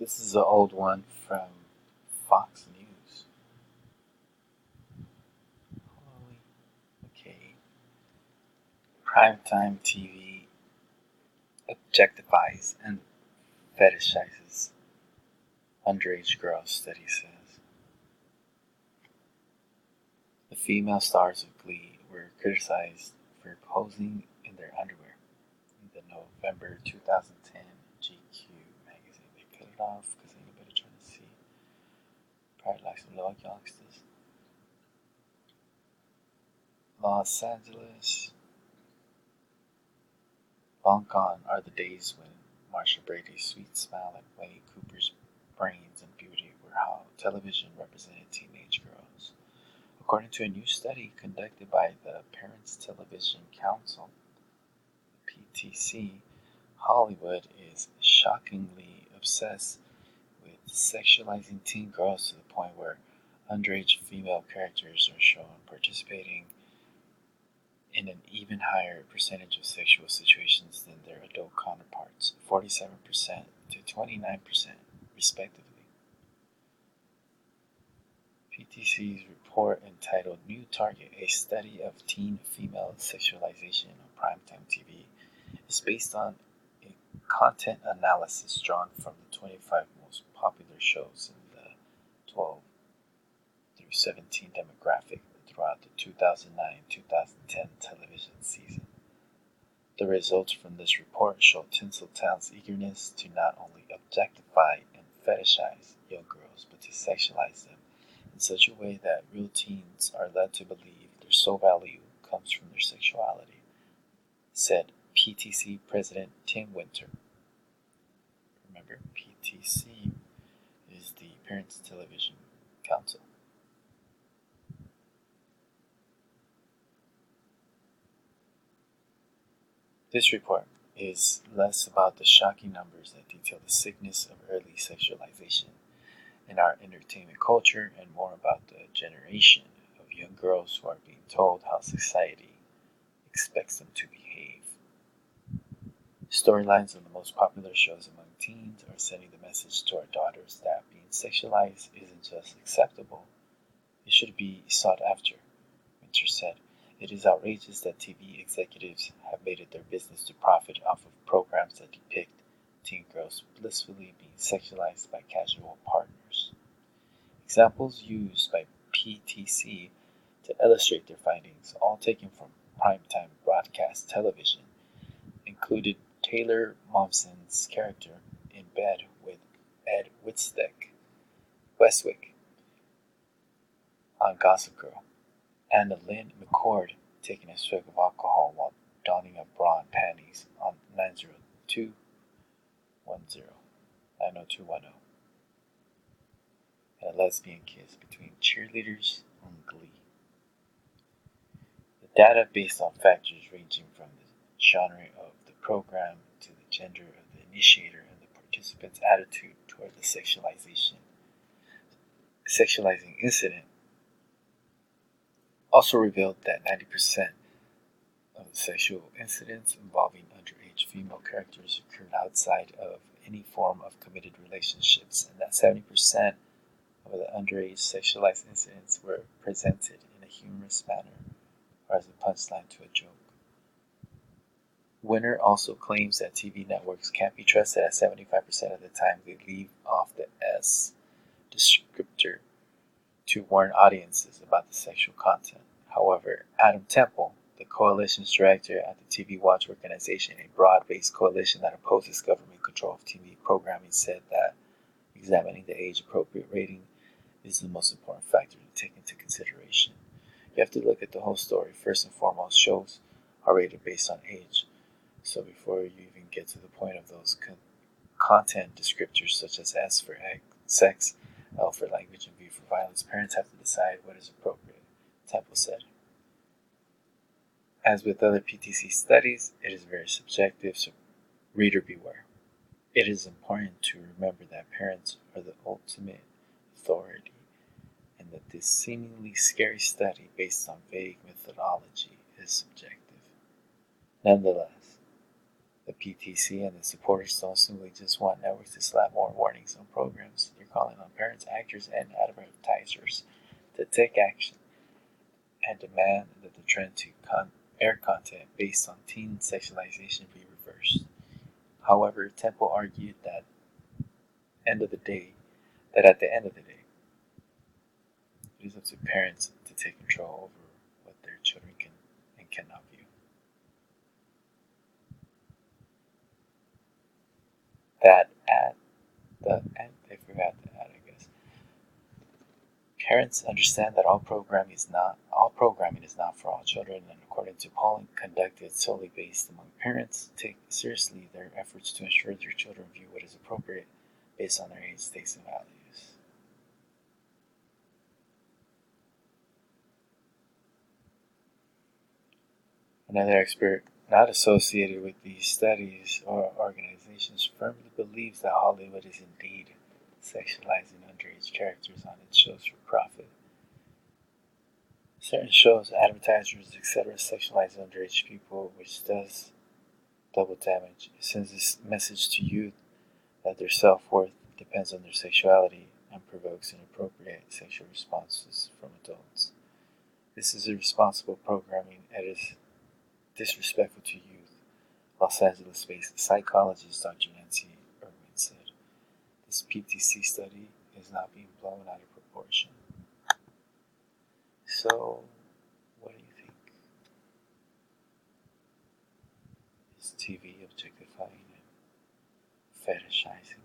This is an old one from Fox News. Okay. Primetime TV objectifies and fetishizes underage girls, study says. The female stars of Glee were criticized for posing in their underwear in the November 2010 GQ magazine. They cut it off because anybody trying to see pride likes of little youngsters. Los Angeles. Long gone are the days when Marsha Brady's sweet smile and Winnie Cooper's brains and beauty were how television represented teenage girls. According to a new study conducted by the Parents Television Council, the PTC, Hollywood is shockingly obsessed with sexualizing teen girls to the point where underage female characters are shown participating in an even higher percentage of sexual situations than their adult counterparts, 47% to 29%, respectively. PTC's report entitled New Target, a study of teen female sexualization on primetime TV, is based on a content analysis drawn from the 25 most popular shows in the 12 through 17 demographic throughout the 2009-2010 television season. The results from this report show Tinseltown's eagerness to not only objectify and fetishize young girls, but to sexualize them in such a way that real teens are led to believe their sole value comes from their sexuality, said PTC President Tim Winter. Remember, PTC is the Parents Television Council. This report is less about the shocking numbers that detail the sickness of early sexualization in our entertainment culture and more about the generation of young girls who are being told how society expects them to behave. Storylines on the most popular shows among teens are sending the message to our daughters that being sexualized isn't just acceptable, it should be sought after, Winter said. It is outrageous that TV executives have made it their business to profit off of programs that depict teen girls blissfully being sexualized by casual partners. Examples used by PTC to illustrate their findings, all taken from primetime broadcast television, included Taylor Momsen's character in bed with Ed Westwick on Gossip Girl, and Lynn McCord taking a swig of alcohol while donning a bra and panties on 90210, and a lesbian kiss between cheerleaders on Glee. The data based on factors ranging from the genre of the program to the gender of the initiator and the participant's attitude toward the sexualizing incident also revealed that 90% of the sexual incidents involving underage female characters occurred outside of any form of committed relationships, and that 70% of the underage sexualized incidents were presented in a humorous manner or as a punchline to a joke. Winner also claims that TV networks can't be trusted as 75% of the time they leave off the S descriptor to warn audiences about the sexual content. However, Adam Temple, the coalition's director at the TV Watch organization, a broad-based coalition that opposes government control of TV programming, said that examining the age-appropriate rating is the most important factor to take into consideration. You have to look at the whole story. First and foremost, shows are rated based on age. So before you even get to the point of those content descriptors such as S for sex, L for language, and V for violence, parents have to decide what is appropriate, Temple said. As with other PTC studies, it is very subjective, so reader beware. It is important to remember that parents are the ultimate authority and that this seemingly scary study based on vague methodology is subjective. Nonetheless, The PTC and the supporters don't simply just want networks to slap more warnings on programs. They're calling on parents, actors, and advertisers to take action and demand that the trend to air content based on teen sexualization be reversed. However, Temple argued end of the day that at the end of the day, it is up to parents to take control over what their children can and cannot view. That at the end, if we had to add, I guess, parents understand that all programming is not for all children, and according to polling conducted solely based among parents, take seriously their efforts to ensure their children view what is appropriate based on their age, tastes, and values. Another expert not associated with these studies or organizations firmly believes that Hollywood is indeed sexualizing underage characters on its shows for profit. Certain shows, advertisers, etc., sexualize underage people, which does double damage. It sends this message to youth that their self worth depends on their sexuality and provokes inappropriate sexual responses from adults. This is irresponsible programming and is disrespectful to youth, Los Angeles based psychologist Dr. Nancy Irwin said. This PTC study is not being blown out of proportion. So, what do you think? Is TV objectifying and fetishizing